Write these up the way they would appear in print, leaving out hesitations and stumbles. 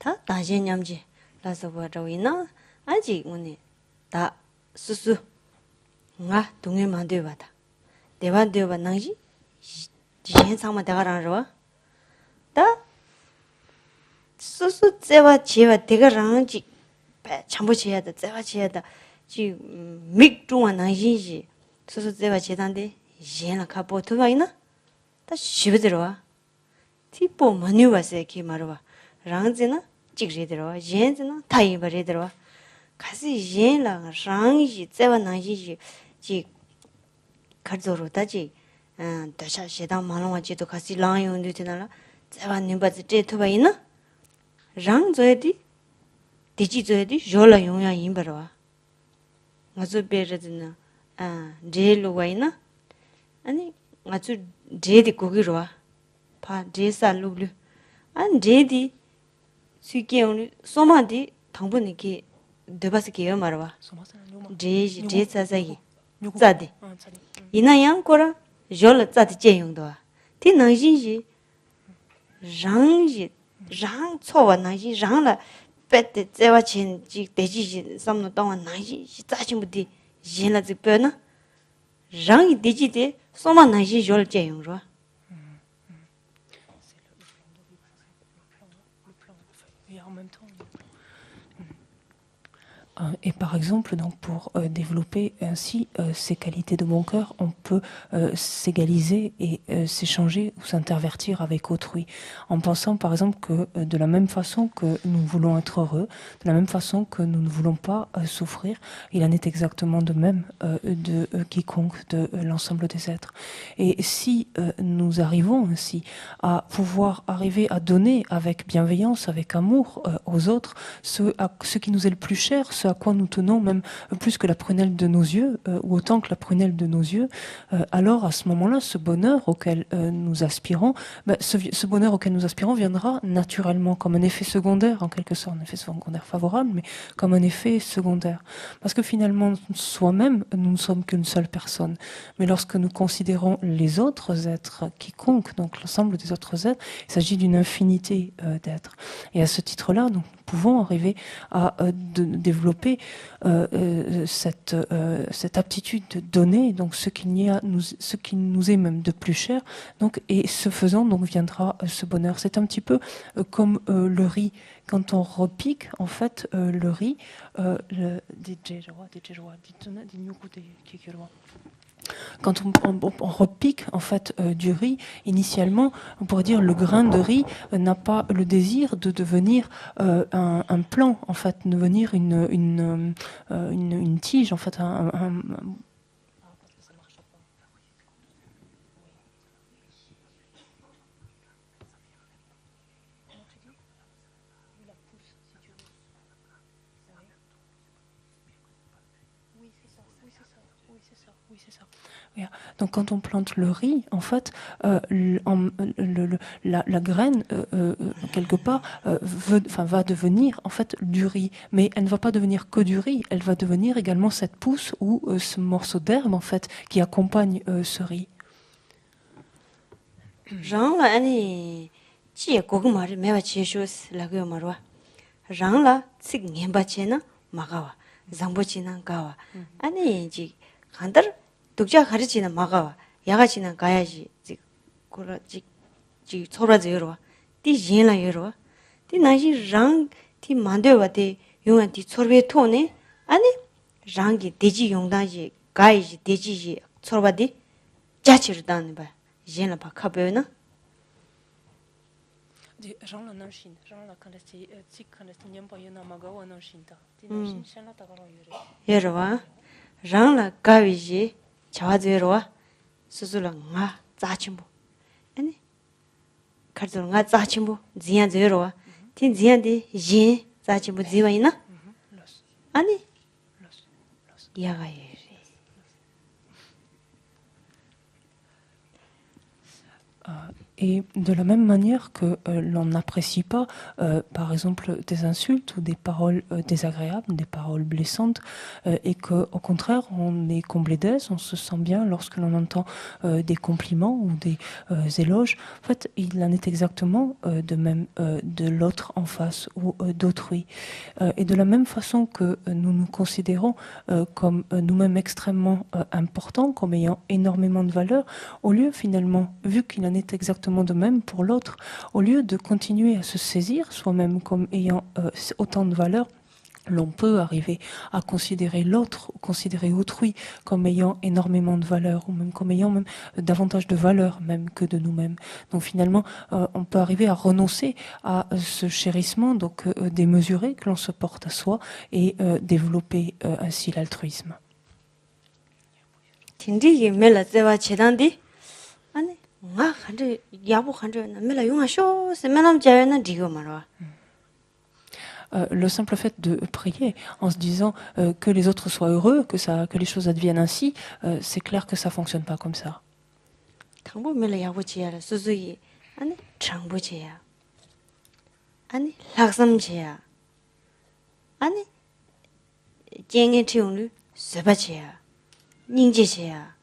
다 다제냠지 라서버로이나 아직 오늘 다 수수 nga 동해 만들어봐다 대반되어봐 낭지 지hen상만 대가랑으로 다 수수 째와 지와 대가랑지 참고 지야다 째와 지야다 지 믹중아 낭지지 수수 째와 지단데 얘나 가보 도와이나 다 쉬버들어와 티포 많이 와서 이렇게 말어봐 랑지나 찍리더라 얘지나 타이버리더라 가시 얘랑 랑지 째와 낭지지 지 가르도로 다지 다샤 시당 말랑와지도 같이 랑용도 되나라 제가 님바지 제토바이나 랑저디 디지저디 졸라 용야 임버와 맞아 베르드나 제로와이나 아니 맞아 제디 고기로와 파 제살루블 안 제디 수기오니 소마디 당분이기 되바스기요 말와 제지 제사사기 자디 이나양 거라 졸라 자디 제용도 티 능신지 랑지 랑 초와 나지 랑라 빼때 제와 진지 대지지 삼노 동안 나지 자신부디 진라지 빼나 랑이 대지데 소마 나지 졸 제용로 Et par exemple, donc pour développer ainsi ces qualités de bon cœur, on peut s'égaliser et s'échanger ou s'intervertir avec autrui, en pensant par exemple que de la même façon que nous voulons être heureux, de la même façon que nous ne voulons pas souffrir, il en est exactement de même de quiconque, de l'ensemble des êtres. Et si nous arrivons ainsi à pouvoir arriver à donner avec bienveillance, avec amour aux autres, ce qui nous est le plus cher, ce à quoi nous tenons même plus que la prunelle de nos yeux, ou autant que la prunelle de nos yeux, alors à ce moment-là, ce bonheur auquel nous aspirons, ce bonheur auquel nous aspirons viendra naturellement comme un effet secondaire, en quelque sorte, un effet secondaire favorable, mais comme un effet secondaire. Parce que finalement, soi-même, nous ne sommes qu'une seule personne. Mais lorsque nous considérons les autres êtres, quiconque, donc l'ensemble des autres êtres, il s'agit d'une infinité d'êtres. Et à ce titre-là, nous pouvons arriver à développer cette aptitude de donner, donc ce qui nous est même de plus cher, donc, et ce faisant donc viendra ce bonheur. C'est un petit peu comme le riz. Quand on repique en fait le riz, quand on repique en fait du riz, initialement, on pourrait dire le grain de riz n'a pas le désir de devenir un plant, en fait, devenir une tige, en fait, Donc quand on plante le riz, en fait, la graine, quelque part, va devenir en fait du riz. Mais elle ne va pas devenir que du riz, elle va devenir également cette pousse ou ce morceau d'herbe, en fait, qui accompagne ce riz. Rang la ani chi gogu mari mewa cheshus la go marwa rang la tsig ngemba chena magawa zangbo china gawa ani ji 간달 독자 가르치는 마가와 야가치는 가야지 지 고라 지 초라지 여러 디 진라 여러 디 나지 랑티 만데와데 용한 디 초르베 토네 아니 랑기 대지 용다지 가이지 대지지 초르바디 자치르다는 바 진라 바카베나 Jean la nanshin, Jean la kanesti tsik kanesti nyempa yena magawa nanshinta. Di nanshin shenla tagara yore. 여러와 랑라 가위지 자와제로와 수술라 nga 자침부 아니 카르도 nga 자침부 지야 제로와 틴 지야데 진 자침부 지와이나 아니 야가예 Et de la même manière que l'on n'apprécie pas, par exemple, des insultes ou des paroles désagréables, des paroles blessantes, et que, au contraire, on est comblé d'aise, on se sent bien lorsque l'on entend des compliments ou des éloges. En fait, il en est exactement de même de l'autre en face ou d'autrui. Et de la même façon que nous nous considérons comme nous-mêmes extrêmement importants, comme ayant énormément de valeur, au lieu finalement, vu qu'il en est exactement de même pour l'autre, au lieu de continuer à se saisir soi-même comme ayant autant de valeur, l'on peut arriver à considérer l'autre, considérer autrui comme ayant énormément de valeur, ou même comme ayant même davantage de valeur même que de nous-mêmes. Donc finalement, on peut arriver à renoncer à ce chérissement donc démesuré que l'on se porte à soi et développer ainsi l'altruisme. 딘디기 멜라 제와 제단디 아니 nga khande yabu khande na mela yunga sho se menam jayana digo marwa. Le simple fait de prier en se disant que les autres soient heureux, que les choses adviennent ainsi, c'est clair que ça fonctionne pas comme ça. 당보 mela yabu jiya suzuyi 아니 장부 jiya 아니 laksamjiya 아니 jenge tiunglu seba jiya 닝지 jiya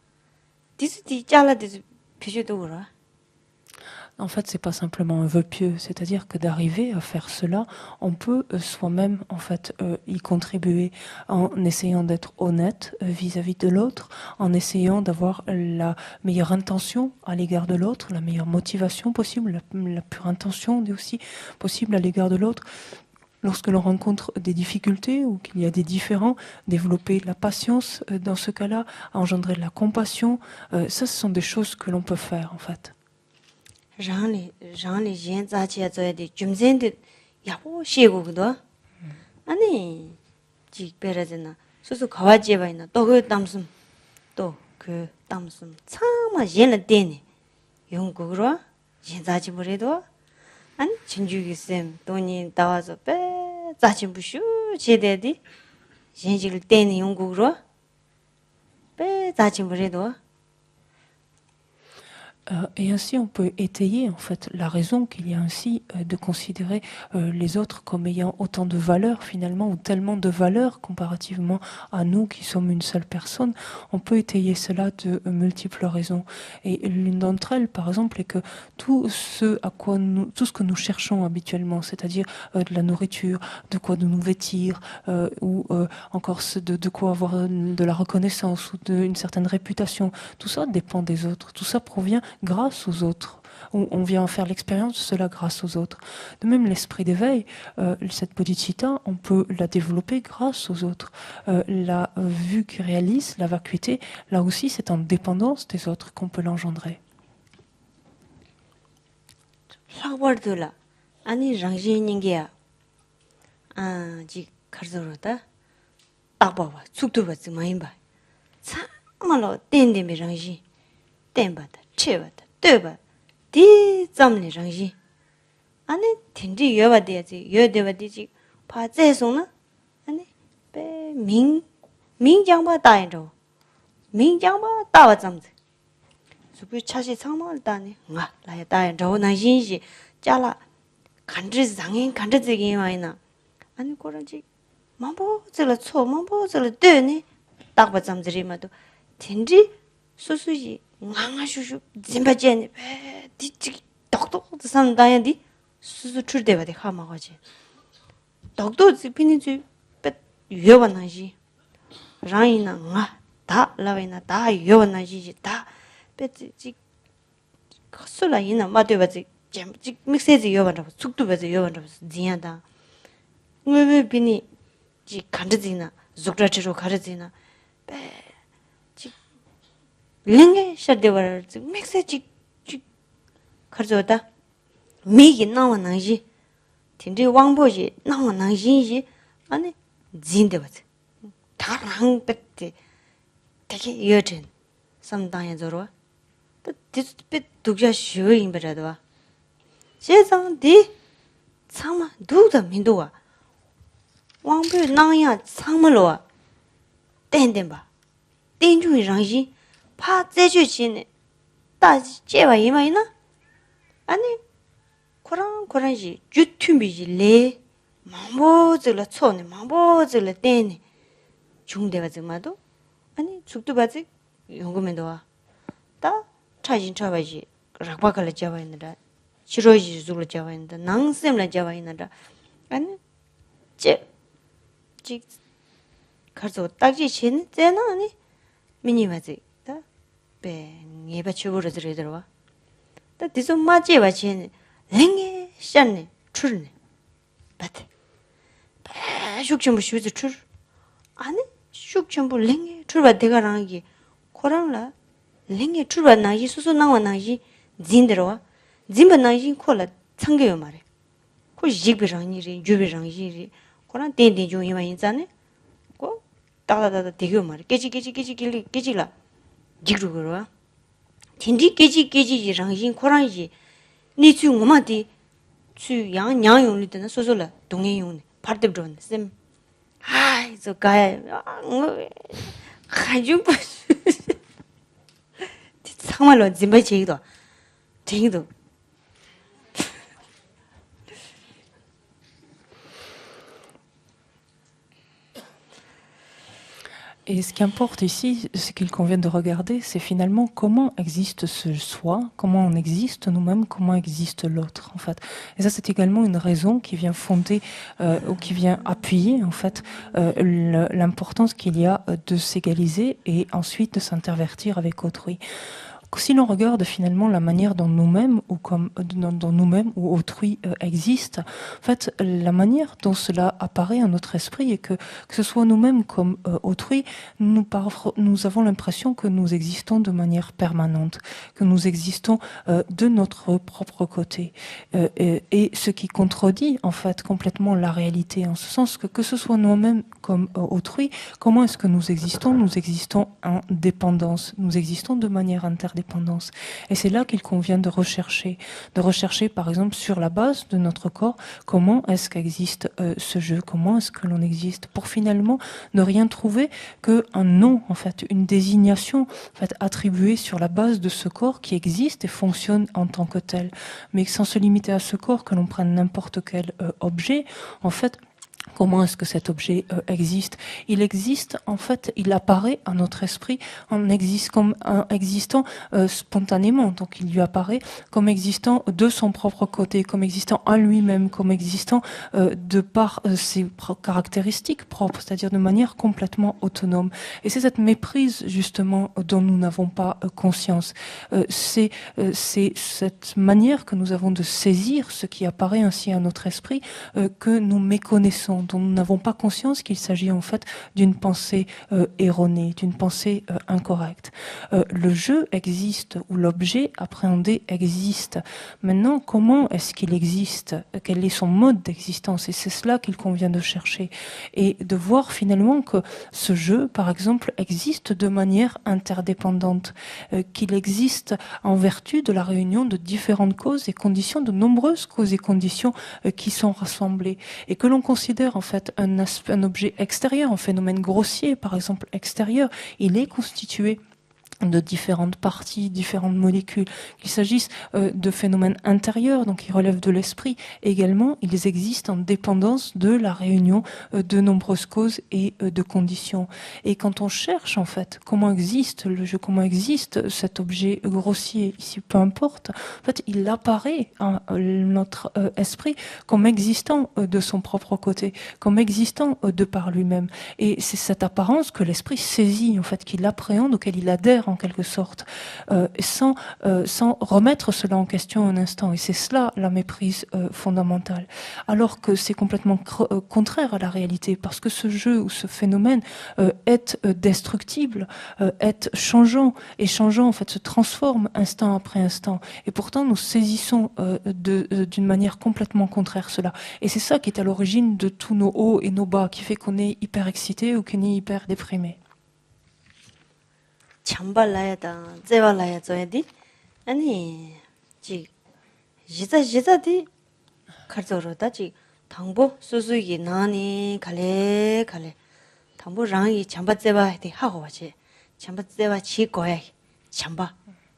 디스디 잘라 디스 피주도 그러. En fait, c'est pas simplement un vœu pieux, c'est-à-dire que d'arriver à faire cela, on peut soi-même en fait y contribuer en essayant d'être honnête vis-à-vis de l'autre, en essayant d'avoir la meilleure intention à l'égard de l'autre, la meilleure motivation possible, la pure intention aussi possible à l'égard de l'autre. Lorsque l'on rencontre des difficultés ou qu'il y a des différends, développer la patience dans ce cas-là, engendrer de la compassion, ça ce sont des choses que l'on peut faire en fait. 장리 yen 자치야 저야디 줌젠데 야보 시고거든. 아니 지베라잖아. 소소 가와지에 있나 또그 담숨 또그 담숨 참아 yen을 때네. 용국으로 yen 자치 버려도 아니 진주기 쌤 돈이 나와서 빼 자치 부슈 제대디 yen지를 때네 용국으로 빼 자치 버려도 Et ainsi, on peut étayer en fait la raison qu'il y a ainsi de considérer les autres comme ayant autant de valeur finalement, ou tellement de valeur comparativement à nous qui sommes une seule personne. On peut étayer cela de multiples raisons. Et l'une d'entre elles, par exemple, est que tout ce que nous cherchons habituellement, c'est-à-dire de la nourriture, de quoi nous vêtir, ou encore de quoi avoir de la reconnaissance ou une certaine réputation, tout ça dépend des autres. Tout ça provient grâce aux autres. On vient faire l'expérience de cela grâce aux autres. De même, l'esprit d'éveil, cette bodhicitta, on peut la développer grâce aux autres. La vue qui réalise, la vacuité, là aussi, c'est en dépendance des autres qu'on peut l'engendrer. 사월들라 아니 장신인게야 지 가르서로다 딱 봐봐 숙도 받지 마인 봐 참말로 땡땡이 장신 땡바다 채바다 뜨바 디 잠리 장신 아니 딘지 여바디야지 여데바디지 파제송나 아니 배 민장바 다인도 민장바 다와 잠지 수비 차시 상망을 따네 nga 라야 다인 저 나신시 짜라 간지 장인 간지지기 와이나 아니 고런지 mambo zela cho mambo zela 되네 딱 봐 잠지리마도 딘지 수수지 nganga shushu zimbajen be dichi dokdo sandayan디 수수 출대바디 하마가지 dokdo zipini지 be 유여반나지 라이나 nga 다 라이나 다 유여반나지 다 베지 커슬라이나 마되바지 잼지 믹세지 유여반다 숙도바지 유여반다 지야다 왜 비니 지 간드지나 죽라치로 가르지나 베 링게 셔데버 믹세지 가르죠다 미기 나와나지 딘디 왕보지 나와나지 아니 진데바지 다랑 뺏데 되게 여진 삼당에 저러 또 디스페 독자 쉬어인 버라도 세상디 참마 누다 민도와 왕보 나야 참말로 땡땡바 땡주이 장시 파 제주신에 다 제와 이마이나 아니 코랑지 주툼비지 레 망보즈라 촌네 망보즈라 떼네 중대바즈마도 아니 죽도바지 용금에도 와다 차진 차바지 락바칼라 잡아있는다 싫어지 죽을 잡아있는다 낭샘라 잡아있는다 아니 제 가서 딱지 친 째나 아니 미니바지 배 예바 추부러 들어와 다 디좀 맞지 바치 랭게 샹네 출네 바트 숙점부 쉬즈 출 아니 숙점부 랭게 출바 대가랑이 코랑라 랭게 출바 나지 수수 나와 나지 진들어와 진바 나지 콜라 창겨요 말해 코 지비랑이리 주비랑이리 코랑 땡땡 좀 이만 인자네 고 따다다다 대겨 말해 깨지라 지루 그러와 텐디 깨지 랑신 코랑이지 니 주 엄마디 주 양용리 되는 소소라 동해용 파르드브론 쌤 아이 저 가야 가지고 정말로 짐바지도 딩도 Et ce qui importe ici, ce qu'il convient de regarder, c'est finalement comment existe ce soi, comment on existe nous-mêmes, comment existe l'autre, en fait. Et ça, c'est également une raison qui vient fonder ou qui vient appuyer, en fait, l'importance qu'il y a de s'égaliser et ensuite de s'intervertir avec autrui. Si l'on regarde finalement la manière dont nous-mêmes ou dont nous-mêmes ou autrui existe, en fait, la manière dont cela apparaît à notre esprit et que ce soit nous-mêmes comme autrui, nous avons l'impression que nous existons de manière permanente, que nous existons de notre propre côté, et ce qui contredit en fait complètement la réalité, en ce sens que ce soit nous-mêmes comme autrui, comment est-ce que nous existons? Nous existons en dépendance, nous existons de manière interdépendante. Et c'est là qu'il convient de rechercher par exemple sur la base de notre corps, comment est-ce qu'existe ce jeu, comment est-ce que l'on existe, pour finalement ne rien trouver qu'un nom, en fait, une désignation en fait, attribuée sur la base de ce corps qui existe et fonctionne en tant que tel. Mais sans se limiter à ce corps, que l'on prenne n'importe quel objet, en fait, comment est-ce que cet objet existe? Il existe, en fait, il apparaît à notre esprit comme existant spontanément. Donc il lui apparaît comme existant de son propre côté, comme existant en lui-même, comme existant de par ses caractéristiques propres, c'est-à-dire de manière complètement autonome. Et c'est cette méprise, justement, dont nous n'avons pas conscience. C'est cette manière que nous avons de saisir ce qui apparaît ainsi à notre esprit que nous méconnaissons, dont nous n'avons pas conscience qu'il s'agit en fait d'une pensée erronée, d'une pensée incorrecte. Le jeu existe, ou l'objet appréhendé existe. Maintenant, comment est-ce qu'il existe? Quel est son mode d'existence? Et c'est cela qu'il convient de chercher. Et de voir finalement que ce jeu, par exemple, existe de manière interdépendante, qu'il existe en vertu de la réunion de différentes causes et conditions, de nombreuses causes et conditions qui sont rassemblées, et que l'on considère en fait un objet extérieur, un phénomène grossier par exemple extérieur, il est constitué de différentes parties, différentes molécules, qu'il s'agisse de phénomènes intérieurs, donc qui relèvent de l'esprit. Également, ils existent en dépendance de la réunion de nombreuses causes et de conditions. Et quand on cherche, en fait, comment existe le jeu, comment existe cet objet grossier, ici, peu importe, en fait, il apparaît à notre esprit comme existant de son propre côté, comme existant de par lui-même. Et c'est cette apparence que l'esprit saisit, en fait, qu'il appréhende, auquel il adhère en quelque sorte, sans remettre cela en question un instant. Et c'est cela la méprise fondamentale. Alors que c'est complètement contraire à la réalité, parce que ce jeu ou ce phénomène est destructible, est changeant, et changeant en fait se transforme instant après instant. Et pourtant nous saisissons d'une manière complètement contraire cela. Et c'est ça qui est à l'origine de tous nos hauts et nos bas, qui fait qu'on est hyper excité ou qu'on est hyper déprimé. 참발라야다 제발라야 줘야지 아니 지 지자디 가져로다지 당보 수수기 나니 갈래 당보 랑이 참바제바 돼 하고 와지 참바제바 지 거야 참바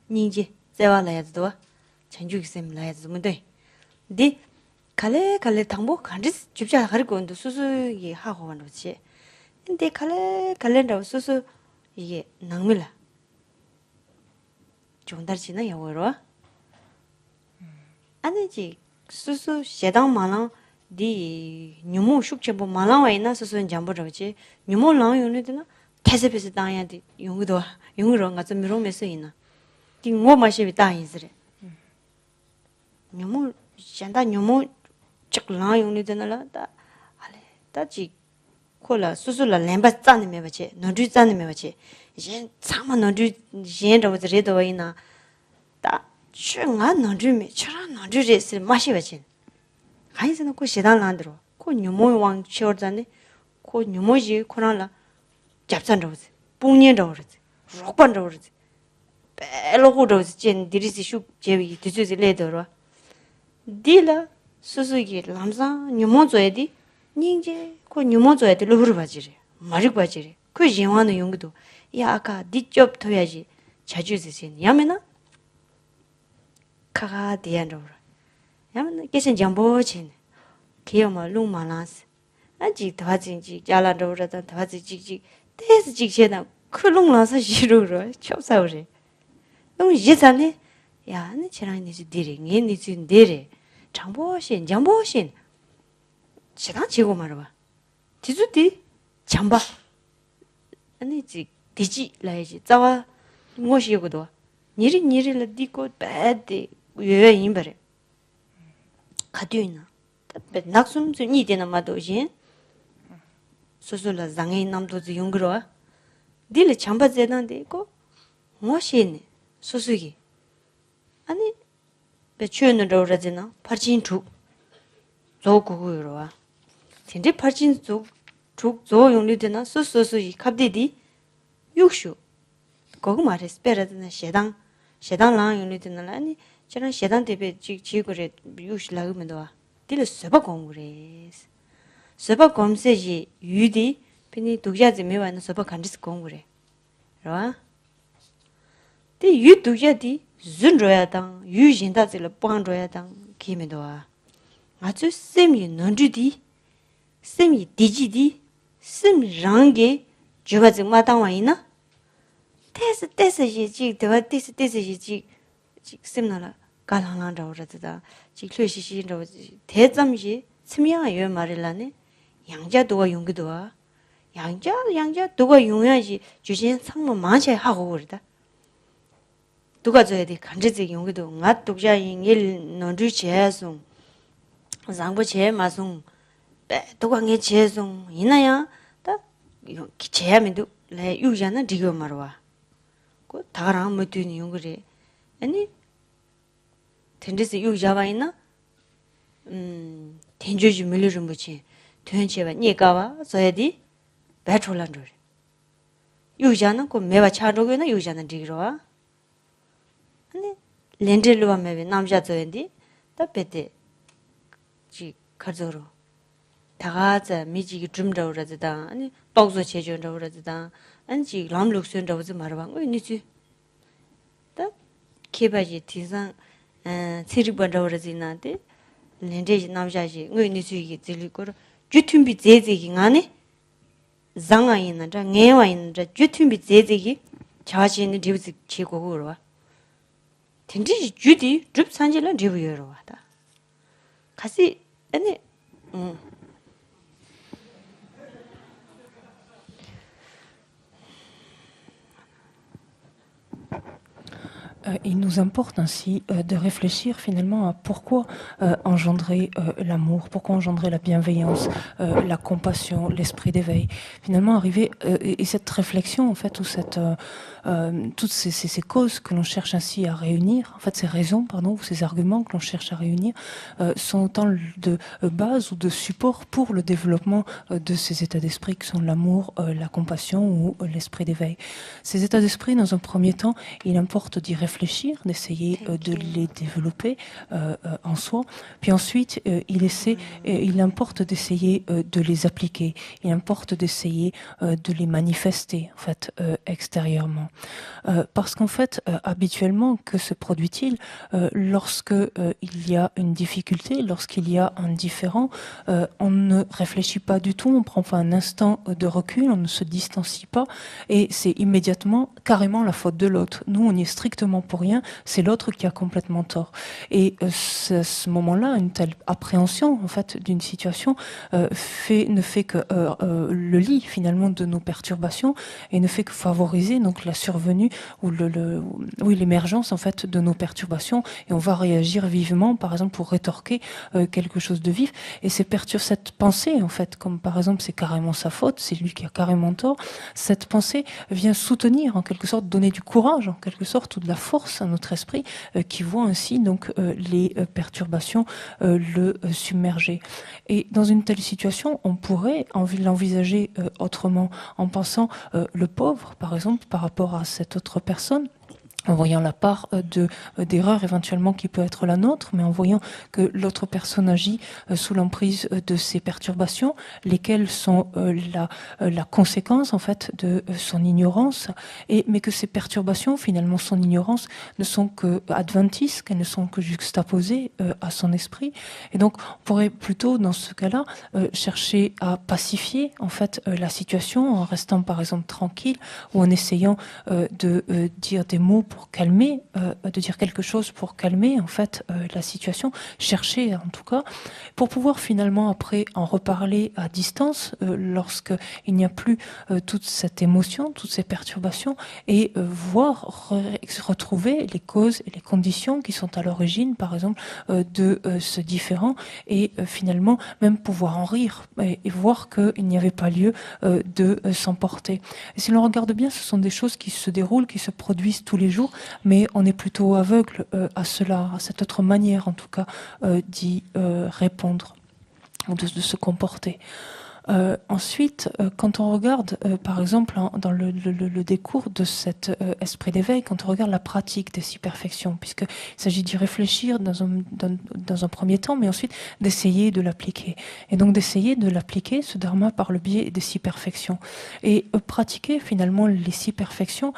닌지 제발라야 줘 chanju sem la zumde di kale tangbo kandis jubja har고 ndo 수수 이 하고 원도지 근데 kale 수수 이게 낭밀라 좀달지나 여워로 아니지 수수 세당 많아 디 뉴모 숙제보 많아 와이나 수수는 잠보러지 뉴모 랑 요네드나 계속해서 당야디 용도 용으로 가서 미로메서 있나 딩고 마시 다인스레 뉴모 잔다 뉴모 적랑 용네드나라 다 알레 다지 콜라 수수라 렘바 짠네 메바체 너주 짠네 메바체 yen tsama nandru yen rawa zire dawa ina da shu nga nandru me chara nandru re sir mashi bachin khayi sana ko shedang landro ko nyumo wang chior zane ko nyumo ji korang la japsan rawa zi pungnyen rawa zi rokpan rawa zi pelo hu rawa zi jen diri si shuk jewi disu zi le dawa di la susu ki lamsa nyumo zoya di nyingje ko nyumo zoya di luhuru bachire marik bachire ko yenwa no yungdo 야 아까 뒤쪽 둬야지 자주 쓰신 야면은 카가 디안로 야면 계신 jambo진 기어마 롱마나스 아직 더진지 잘라로라다 더지직직 대스 직세나 클롱라서 시루로 첩사오래 너무 이제잖네 야 네 지랑 니지 디리 니지 데레 jambo신 시간 지고 말아 뒤주디 잠바 아니지 디지 라이지 자와 무엇이고도 니리를 디고 배데 왜 임버래 가디나 낙숨 니 되는 마도지 소소라 장애 남도 용그러 딜 참바제는데 고 무엇이네 소수기 아니 배추는 로라지나 파진축 조고고로와 진짜 파진축 조 용리되나 소소수이 갑디디 육슈 거기 말해 스페라드나 셰당 용리되나 아니 저런 셰당 대비 지구래 육슈 라그면도 와 딜 서버 공부래 서버 검세지 유디 비니 독자지 매와는 서버 간디스 공부래 알아 디 유독자디 준로야당 유진다질 뻔로야당 기면도 와 아주 셈이넌주디 셈이 디지디 셈랑게 주바지 마당와 있나 테스 이지 대화 테스 이지 셈나라 갈랑랑다 오르다 지클시시로 대점지 스미야 요 말이라네 양자도가 용기도와 양자 도가 용야지 주신 상무 많이 하고 그러다 누가 줘야 돼 간제지 용기도 나 독자인 일 너주 제송 장부 제 마송 도가 게 제송 이나야 다 제하면도 내 유자는 디고 말와 그 다랑 뭐 되는 용그래 아니 텐데스 유자가 있나 텐조지 밀려좀 붙이 된체가 니가와 저야디 배출란 줄 유자는 그 매와 차로게나 유자는 디로와 아니 렌들로 하면 남자 저인데 다 베데 지 가져로 다가자 미지기 좀 저러다 아니 떡서 제조 저러다 아니 람룩선 저러지 말아 봐 니지 다 개바지 디상 치리번 저러지나데 렌데지 남자지 니지 이게 들리고 주팀비 제제기 안에 장아이나 자 녜와이나 자 주팀비 제제기 자신의 디브스 치고로 와 텐지 주디 줍 산질은 디브여로 와다 같이 아니 Il nous importe ainsi de réfléchir finalement à pourquoi engendrer l'amour, pourquoi engendrer la bienveillance, la compassion, l'esprit d'éveil. Finalement arriver et cette réflexion en fait ou toutes ces causes que l'on cherche ainsi à réunir, en fait ces raisons ou ces arguments que l'on cherche à réunir sont autant de base ou de support pour le développement de ces états d'esprit qui sont l'amour, la compassion ou l'esprit d'éveil. Ces états d'esprit, dans un premier temps, il importe d'y réfléchir réfléchir, d'essayer de les développer en soi. Puis ensuite, il importe d'essayer de les appliquer. Il importe d'essayer de les manifester en fait extérieurement. Parce qu'en fait, habituellement, que se produit-il lorsque il y a une difficulté, lorsqu'il y a un différend, on ne réfléchit pas du tout, on prend pas un instant de recul, on ne se distancie pas, et c'est immédiatement carrément la faute de l'autre. Nous, on n'y est strictement pour rien, c'est l'autre qui a complètement tort. Et à ce moment-là, une telle appréhension en fait d'une situation ne fait que le lit finalement de nos perturbations et ne fait que favoriser donc la survenue ou l'émergence en fait de nos perturbations, et on va réagir vivement, par exemple pour rétorquer quelque chose de vif, et cette pensée en fait, comme par exemple c'est carrément sa faute, c'est lui qui a carrément tort, cette pensée vient soutenir en quelque sorte, donner du courage en quelque sorte, ou de la force à notre esprit qui voit ainsi donc les perturbations le submerger. Et dans une telle situation, on pourrait l'envisager autrement, en pensant le pauvre par exemple par rapport à cette autre personne, en voyant la part d'erreur éventuellement qui peut être la nôtre, mais en voyant que l'autre personne agit sous l'emprise de ces perturbations, lesquelles sont la conséquence en fait de son ignorance, mais que ces perturbations, finalement son ignorance, ne sont que adventices, qu'elles ne sont que juxtaposées à son esprit. Et donc on pourrait plutôt dans ce cas-là chercher à pacifier en fait la situation en restant par exemple tranquille, ou en essayant de dire des mots pour calmer, de dire quelque chose pour calmer en fait la situation, chercher en tout cas, pour pouvoir finalement après en reparler à distance lorsque il n'y a plus toute cette émotion, toutes ces perturbations, et retrouver les causes et les conditions qui sont à l'origine par exemple de ce différend, et finalement même pouvoir en rire et voir qu'il n'y avait pas lieu de s'emporter. Et si l'on regarde bien, ce sont des choses qui se déroulent, qui se produisent tous les jours, mais on est plutôt aveugle à cela, à cette autre manière en tout cas d'y répondre, ou de se comporter. Ensuite, quand on regarde, par exemple, dans le décours de cet esprit d'éveil, quand on regarde la pratique des six perfections, puisqu'il s'agit d'y réfléchir dans un premier temps, mais ensuite d'essayer de l'appliquer. Et donc d'essayer de l'appliquer, ce dharma, par le biais des six perfections. Et pratiquer finalement les six perfections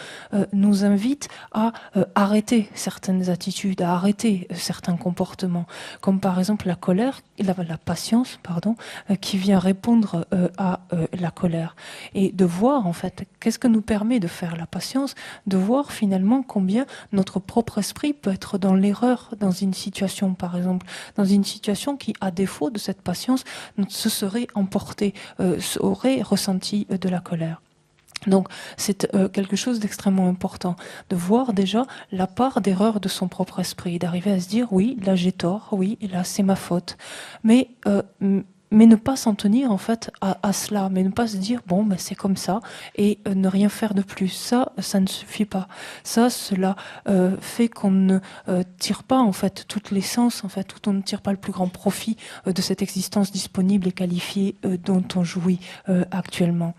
nous invite à arrêter certaines attitudes, à arrêter certains comportements, comme par exemple la colère, la patience, pardon, qui vient répondre à la colère, et de voir en fait qu'est-ce que nous permet de faire la patience, de voir finalement combien notre propre esprit peut être dans l'erreur dans une situation, par exemple dans une situation qui, à défaut de cette patience, se serait emporté, aurait ressenti de la colère. Donc c'est quelque chose d'extrêmement important, de voir déjà la part d'erreur de son propre esprit, d'arriver à se dire oui, là j'ai tort, oui, là c'est ma faute, mais ne pas s'en tenir en fait à cela, mais ne pas se dire bon ben c'est comme ça, et ne rien faire de plus. Ça ne suffit pas. Cela fait qu'on ne tire pas en fait toute l'essence, en fait, on ne tire pas le plus grand profit de cette existence disponible et qualifiée dont on jouit actuellement.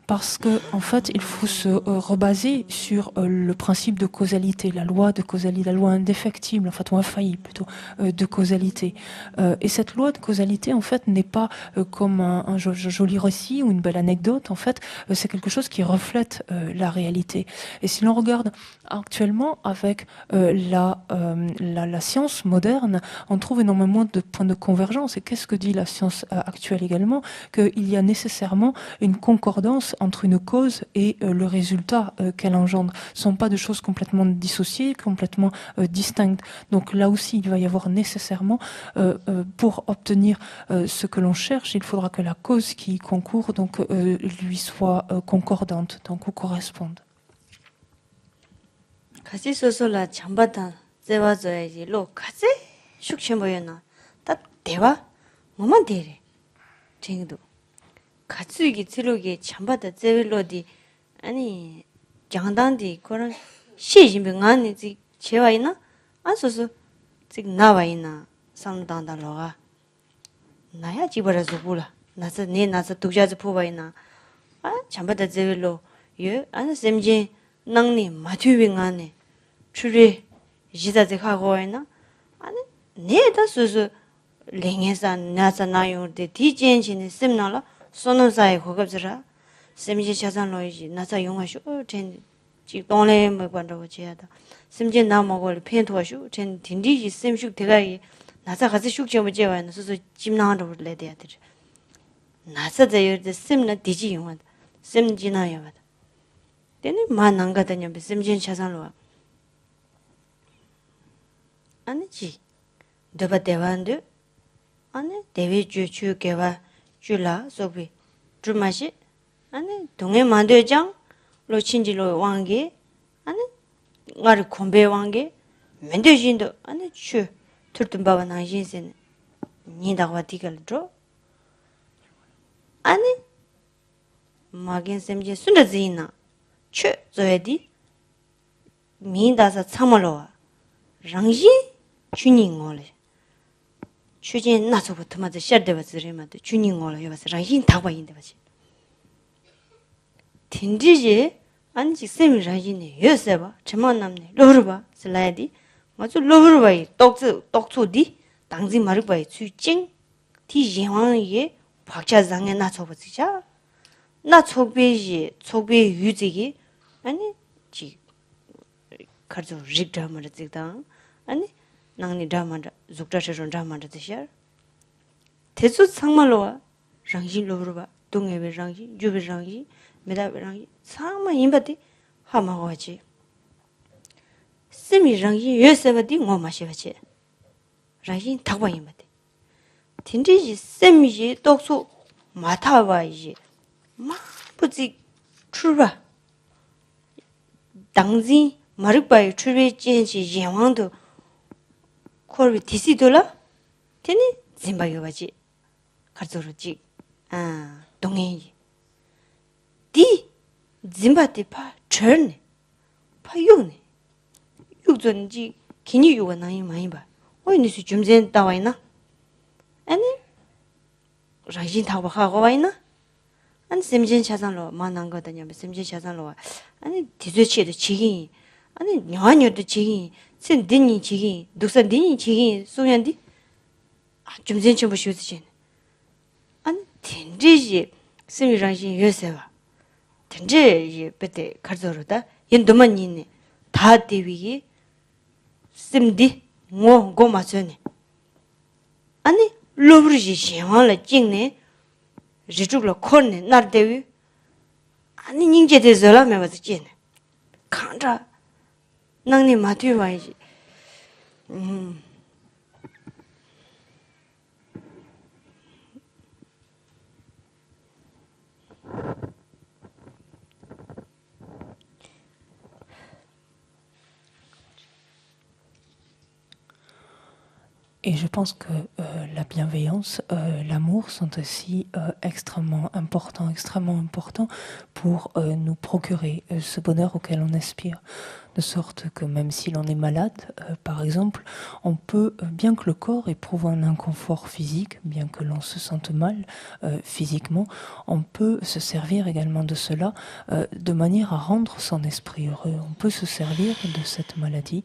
Parce que en fait il faut se rebaser sur le principe de causalité, la loi de causalité, la loi indéfectible en fait, ou infaillible plutôt, de causalité, et cette loi de causalité en fait n'est pas comme un joli récit ou une belle anecdote, en fait c'est quelque chose qui reflète la réalité. Et si l'on regarde actuellement avec la science moderne, on trouve énormément de points de convergence. Et qu'est-ce que dit la science actuelle également? Qu'il y a nécessairement une concordance entre une cause et le résultat qu'elle engendre. Ce ne sont pas de choses complètement dissociées, complètement distinctes. Donc là aussi, il va y avoir nécessairement, pour obtenir ce que l'on cherche, il faudra que la cause qui y concourt donc, lui soit concordante, donc ou corresponde. 같이 소소라 잠바다 제와줘야지 로 같이 숙셔모여나 다 대화 뭐만 대래 쟁도 같이기 들어게 잠바다 제일로디 아니 장단디 그런 시진병 안에 제와 있나 안소서 지금 나와 있나 상당다로가 나야 집어라서 불라 나서 독자즈 포바 있나 아 잠바다 제일로 예 안에 셈지 낭니 마튜빙 안에 추리 지자지 하고에나 아니 내다 소소 랭에서 나자 나요데 디젠진이 심나라 소노사에 고급지라 심지 차산로이지 나자 용하쇼 전 지동래 뭐 관도 지야다 심지 나 먹을 펜토쇼 전 딘디지 심슈 대가이 나자 가지 슉점을 제와는 소소 짐나로 레데야들 나자 제여데 심나 디지 용한 심지나요 봐 되네 만안 가다냐 심진 차산로 아니지 더바 대반도 아니 대위 주주께와 줄라 소비 주마시 아니 동해 만대장 로친지로 왕게 아니 나를 콤베 왕게 맨대진도 아니 추 turtum baba na jinsen ni da wa tikal dro ani magin semje sunda zina che zoedi mi da sa chamalo rangji chuni ngole 추진 나서부터 맞아 셔드버 지르마도 주닝 올라 여봐서 라인 타고 있는데 봐지 딘지지 안지 쌤이 라인에 여세 봐 저만 남네 로르 봐 슬라이디 맞아 로르 봐 똑소디 당지 마르 봐 추징 티 예왕이 박자장에 나서 보지자 나 촉배지 촉배 유지기 아니 지 가르쳐 릭다마르 지다 아니 나니 다마다 죽다셔런 다마다 되셔 대수 상말로와 랑신 로브르바 동해베 랑신 주베 랑신 메다베 랑신 상마 임바디 하마와지 스미 랑신 예세바디 ngo마시바치 랑신 타바 임바디 딘디지 스미지 똑소 마타바이지 마부지 출바 당지 마르바이 출베 찐지 예왕도 코르비 디시돌라 테니 짐바요바지 가르조르지 아 동행이 디 짐바티파 쳔네 파용네 육전지 기니 요가 나이 많이 봐 어이니스 좀젠 따와이나 아니 라진 타고 하고 와이나 안 셈진 차산로 만난 거다냐 셈진 차산로 아니 디즈치도 지기 아니 녀녀도 지기 센디니 지기 독산디니 지기 소연디 아 좀전 좀 보시지 안 텐지지 스미랑신 요새와 텐지 베테 가르도로다 연도만 있네 다 대위기 심디 고 맞으네 아니 로브르지 시황을 찍네 지죽로 코네 날 대위 아니 닝제 대서라 매버지 찐 칸자 낭니 마트와이지 Et je pense que la bienveillance, l'amour sont aussi extrêmement importants pour nous procurer ce bonheur auquel on aspire. De sorte que même si l'on est malade, par exemple, on peut, bien que le corps éprouve un inconfort physique, bien que l'on se sente mal physiquement, on peut se servir également de cela de manière à rendre son esprit heureux. On peut se servir de cette maladie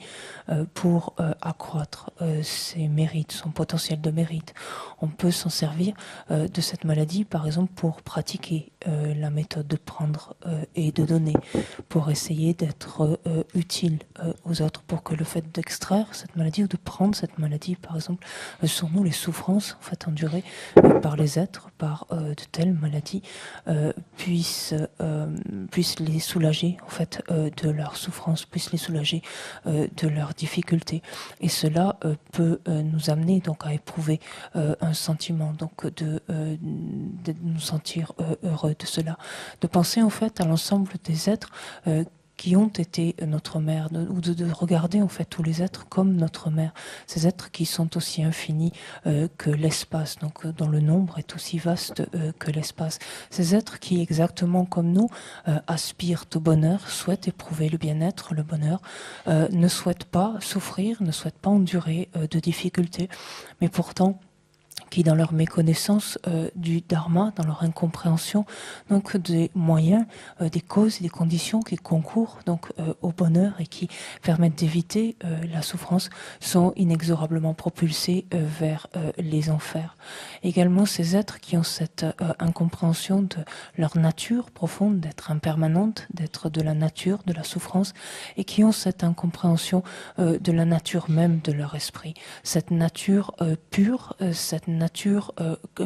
pour accroître ses mérites, son potentiel de mérite. On peut s'en servir de cette maladie, par exemple, pour pratiquer la méthode de prendre et de donner, pour essayer d'être utile aux autres, pour que le fait d'extraire cette maladie ou de prendre cette maladie, par exemple, sur nous, les souffrances en fait endurées par les êtres, par de telles maladies, puissent les soulager en fait de leurs souffrances, puissent les soulager de leurs difficultés. Et cela peut nous amener donc à éprouver un sentiment, donc de nous sentir heureux de cela, de penser en fait à l'ensemble des êtres qui ont été notre mère, ou de regarder en fait tous les êtres comme notre mère, ces êtres qui sont aussi infinis que l'espace, donc dont le nombre est aussi vaste que l'espace, ces êtres qui exactement comme nous aspirent au bonheur, souhaitent éprouver le bien-être, le bonheur, ne souhaitent pas souffrir, ne souhaitent pas endurer de difficultés, mais pourtant qui, dans leur méconnaissance du dharma, dans leur incompréhension donc des moyens, des causes et des conditions qui concourent donc au bonheur et qui permettent d'éviter la souffrance, sont inexorablement propulsés vers les enfers. Également, ces êtres qui ont cette incompréhension de leur nature profonde, d'être impermanente, d'être de la nature, de la souffrance, et qui ont cette incompréhension de la nature même de leur esprit, cette nature pure, cette nature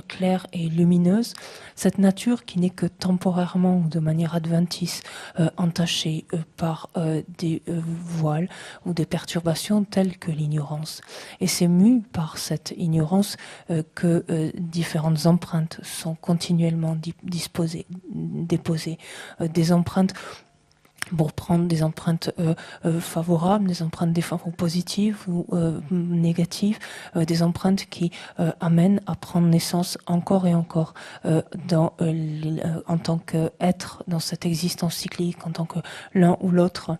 claire et lumineuse, cette nature qui n'est que temporairement ou de manière adventice entachée par des voiles ou des perturbations telles que l'ignorance. Et c'est mu par cette ignorance que différentes empreintes sont continuellement déposées, des empreintes pour prendre des empreintes favorables, des empreintes défavorables, positives ou négatives, des empreintes qui amènent à prendre naissance encore et encore en tant qu'être dans cette existence cyclique, en tant que l'un ou l'autre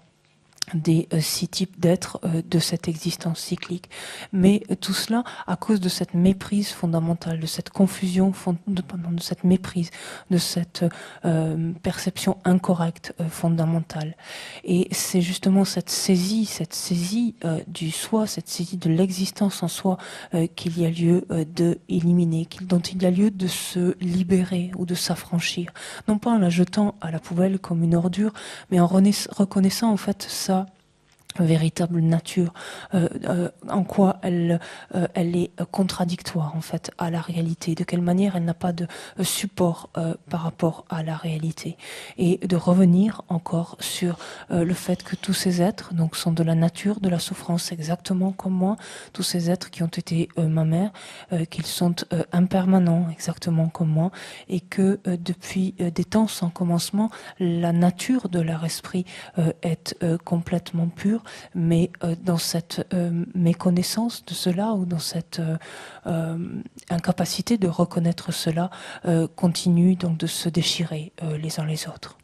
des six types d'êtres de cette existence cyclique. Mais tout cela à cause de cette méprise fondamentale, de cette confusion, de cette méprise, de cette perception incorrecte fondamentale. Et c'est justement cette saisie du soi, cette saisie de l'existence en soi qu'il y a lieu de éliminer, dont il y a lieu de se libérer ou de s'affranchir. Non pas en la jetant à la poubelle comme une ordure, mais en reconnaissant en fait ça véritable nature, en quoi elle est contradictoire en fait à la réalité, de quelle manière elle n'a pas de support par rapport à la réalité, et de revenir encore sur le fait que tous ces êtres donc sont de la nature de la souffrance exactement comme moi, tous ces êtres qui ont été ma mère, qu'ils sont impermanents exactement comme moi, et que depuis des temps sans commencement, la nature de leur esprit est complètement pure, mais dans cette méconnaissance de cela ou dans cette incapacité de reconnaître cela, continue donc de se déchirer les uns les autres.